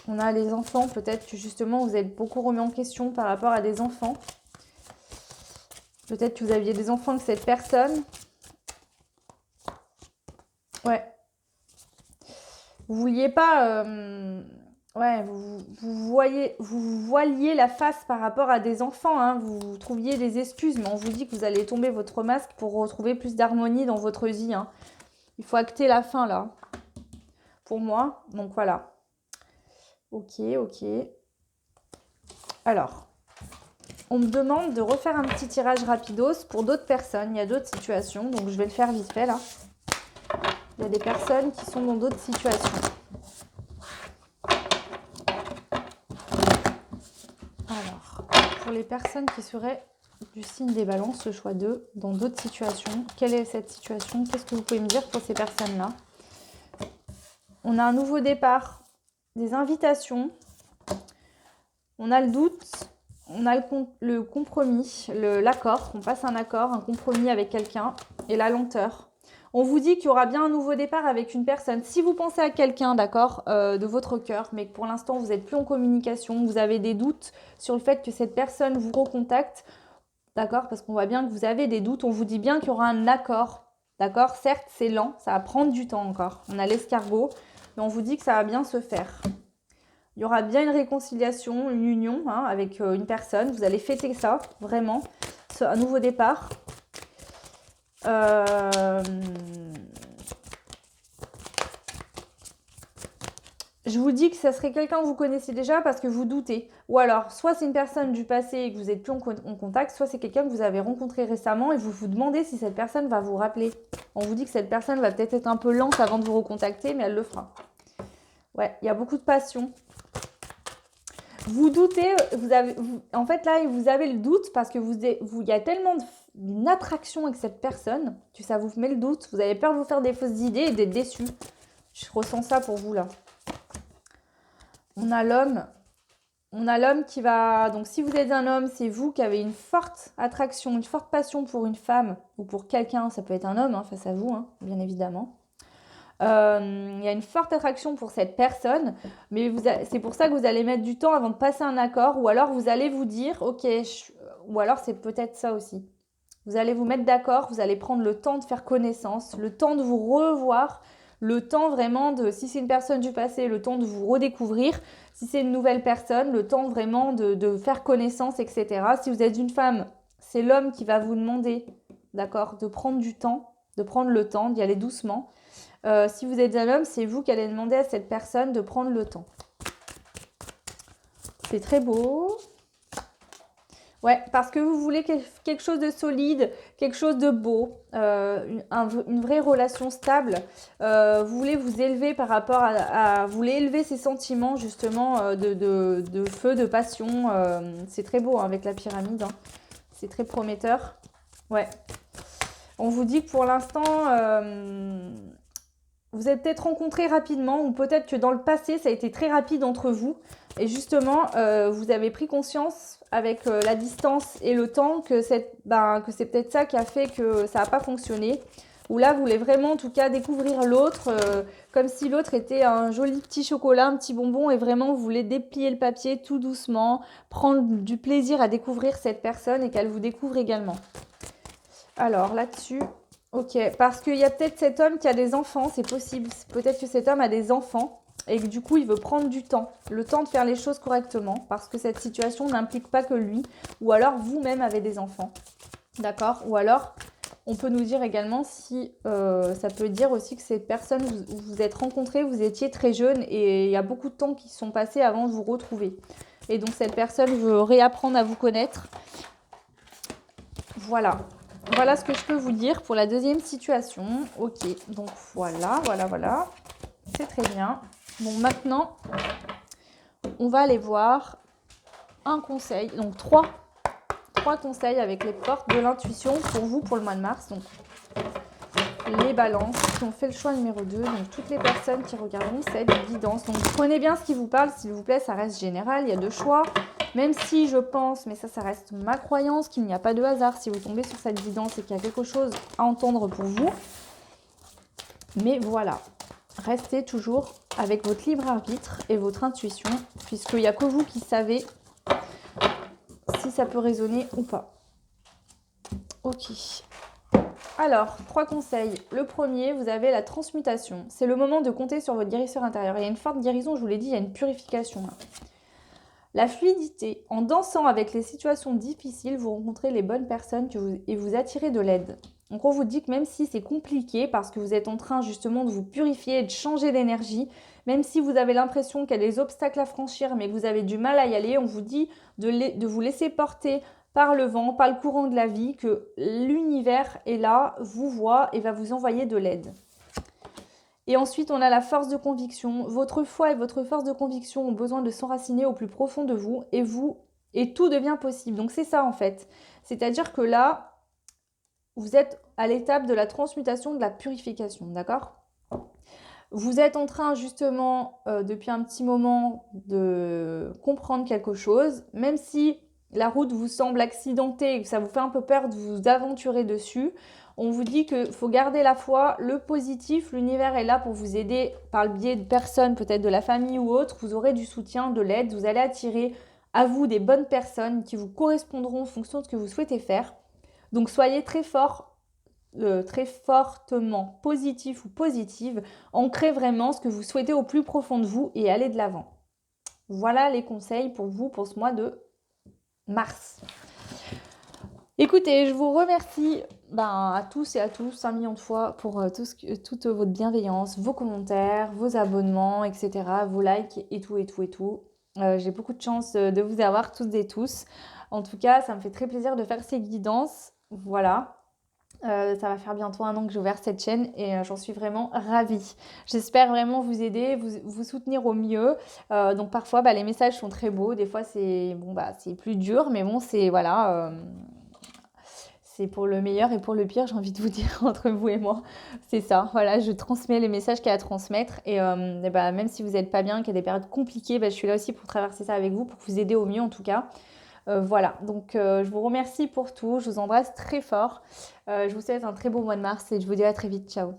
On a les enfants, peut-être que justement vous êtes beaucoup remis en question par rapport à des enfants. Peut-être que vous aviez des enfants avec cette personne. Ouais. Vous vouliez pas... ouais, vous voiliez la face par rapport à des enfants. Hein. Vous trouviez des excuses, mais on vous dit que vous allez tomber votre masque pour retrouver plus d'harmonie dans votre vie. Hein. Il faut acter la fin, là. Pour moi. Donc, voilà. Ok, ok. Alors, on me demande de refaire un petit tirage rapidos pour d'autres personnes. Il y a d'autres situations, donc je vais le faire vite fait là. Il y a des personnes qui sont dans d'autres situations. Alors, pour les personnes qui seraient du signe des balances, le choix 2, dans d'autres situations, quelle est cette situation? Qu'est-ce que vous pouvez me dire pour ces personnes-là? On a un nouveau départ, des invitations, on a le doute, on a le compromis, l'accord, on passe un accord, un compromis avec quelqu'un et la lenteur. On vous dit qu'il y aura bien un nouveau départ avec une personne. Si vous pensez à quelqu'un, d'accord, de votre cœur, mais que pour l'instant vous n'êtes plus en communication, vous avez des doutes sur le fait que cette personne vous recontacte, d'accord, parce qu'on voit bien que vous avez des doutes, on vous dit bien qu'il y aura un accord, d'accord. Certes, c'est lent, ça va prendre du temps encore. On a l'escargot, mais on vous dit que ça va bien se faire. Il y aura bien une réconciliation, une union hein, avec une personne. Vous allez fêter ça, vraiment. Un nouveau départ. Je vous dis que ça serait quelqu'un que vous connaissez déjà parce que vous doutez. Ou alors, soit c'est une personne du passé et que vous n'êtes plus en contact, soit c'est quelqu'un que vous avez rencontré récemment et vous vous demandez si cette personne va vous rappeler. On vous dit que cette personne va peut-être être un peu lente avant de vous recontacter, mais elle le fera. Ouais, il y a beaucoup de passion. Vous doutez, en fait là, vous avez le doute parce que il y a tellement d'une attraction avec cette personne que ça vous met le doute. Vous avez peur de vous faire des fausses idées et d'être déçu. Je ressens ça pour vous là. On a l'homme qui va... Donc si vous êtes un homme, c'est vous qui avez une forte attraction, une forte passion pour une femme ou pour quelqu'un. Ça peut être un homme hein, face à vous, hein, bien évidemment. Il y a une forte attraction pour cette personne, mais c'est pour ça que vous allez mettre du temps avant de passer un accord, ou alors vous allez vous dire, ok, ou alors c'est peut-être ça aussi. Vous allez vous mettre d'accord, vous allez prendre le temps de faire connaissance, le temps de vous revoir, le temps vraiment de, si c'est une personne du passé, le temps de vous redécouvrir. Si c'est une nouvelle personne, le temps vraiment de faire connaissance, etc. Si vous êtes une femme, c'est l'homme qui va vous demander, d'accord, de prendre du temps, de prendre le temps, d'y aller doucement. Si vous êtes un homme, c'est vous qui allez demander à cette personne de prendre le temps. C'est très beau. Ouais, parce que vous voulez quelque chose de solide, quelque chose de beau, une vraie relation stable. Vous voulez vous élever par rapport vous voulez élever ces sentiments justement de feu, de passion. C'est très beau hein, avec la pyramide. Hein. C'est très prometteur. Ouais. On vous dit que pour l'instant, vous êtes peut-être rencontrés rapidement ou peut-être que dans le passé, ça a été très rapide entre vous. Et justement, vous avez pris conscience avec la distance et le temps que c'est peut-être ça qui a fait que ça n'a pas fonctionné. Ou là, vous voulez vraiment en tout cas découvrir l'autre, comme si l'autre était un joli petit chocolat, un petit bonbon, et vraiment vous voulez déplier le papier tout doucement, prendre du plaisir à découvrir cette personne et qu'elle vous découvre également. Alors là-dessus, ok, parce qu'il y a peut-être cet homme qui a des enfants, c'est possible. Peut-être que cet homme a des enfants et que du coup, il veut prendre du temps, le temps de faire les choses correctement, parce que cette situation n'implique pas que lui, ou alors vous-même avez des enfants, d'accord? Ou alors, on peut nous dire également si ça peut dire aussi que cette personne, vous vous êtes rencontrés, vous étiez très jeune et il y a beaucoup de temps qui se sont passés avant de vous retrouver. Et donc, cette personne veut réapprendre à vous connaître. Voilà. Voilà ce que je peux vous dire pour la deuxième situation. Ok, donc voilà. C'est très bien. Bon, maintenant, on va aller voir un conseil. Donc, trois conseils avec les portes de l'intuition pour vous pour le mois de mars. Donc, les balances qui ont fait le choix numéro 2. Donc, toutes les personnes qui regarderont cette guidance. Donc, prenez bien ce qui vous parle, s'il vous plaît. Ça reste général. Il y a 2 choix. Même si je pense, mais ça reste ma croyance, qu'il n'y a pas de hasard si vous tombez sur cette guidance et qu'il y a quelque chose à entendre pour vous. Mais voilà, restez toujours avec votre libre arbitre et votre intuition, puisqu'il n'y a que vous qui savez si ça peut résonner ou pas. Ok. Alors, 3 conseils. Le premier, vous avez la transmutation. C'est le moment de compter sur votre guérisseur intérieur. Il y a une forte guérison, je vous l'ai dit, il y a une purification là. La fluidité. En dansant avec les situations difficiles, vous rencontrez les bonnes personnes et vous attirez de l'aide. Donc on vous dit que même si c'est compliqué, parce que vous êtes en train justement de vous purifier et de changer d'énergie, même si vous avez l'impression qu'il y a des obstacles à franchir, mais que vous avez du mal à y aller, on vous dit de vous laisser porter par le vent, par le courant de la vie, que l'univers est là, vous voit et va vous envoyer de l'aide. Et ensuite, on a la force de conviction. Votre foi et votre force de conviction ont besoin de s'enraciner au plus profond de vous et tout devient possible. Donc c'est ça en fait. C'est-à-dire que là, vous êtes à l'étape de la transmutation, de la purification, d'accord ? Vous êtes en train justement, depuis un petit moment, de comprendre quelque chose, même si la route vous semble accidentée et que ça vous fait un peu peur de vous aventurer dessus. On vous dit qu'il faut garder la foi, le positif, l'univers est là pour vous aider par le biais de personnes, peut-être de la famille ou autre. Vous aurez du soutien, de l'aide, vous allez attirer à vous des bonnes personnes qui vous correspondront en fonction de ce que vous souhaitez faire. Donc soyez très fort, très fortement positif ou positive, ancrez vraiment ce que vous souhaitez au plus profond de vous et allez de l'avant. Voilà les conseils pour vous pour ce mois de mars. Écoutez, je vous remercie à tous et à tous 1 million de fois pour toute votre bienveillance, vos commentaires, vos abonnements, etc., vos likes et tout. J'ai beaucoup de chance de vous avoir toutes et tous. En tout cas, ça me fait très plaisir de faire ces guidances. Voilà. Ça va faire bientôt 1 an que j'ai ouvert cette chaîne et j'en suis vraiment ravie. J'espère vraiment vous aider, vous soutenir au mieux. Donc parfois, les messages sont très beaux. Des fois, c'est plus dur, mais bon, c'est voilà. C'est pour le meilleur et pour le pire, j'ai envie de vous dire, entre vous et moi. C'est ça, voilà, je transmets les messages qu'il y a à transmettre. Et même si vous n'êtes pas bien, qu'il y a des périodes compliquées, je suis là aussi pour traverser ça avec vous, pour vous aider au mieux en tout cas. Voilà, donc je vous remercie pour tout, je vous embrasse très fort. Je vous souhaite un très beau mois de mars et je vous dis à très vite, ciao.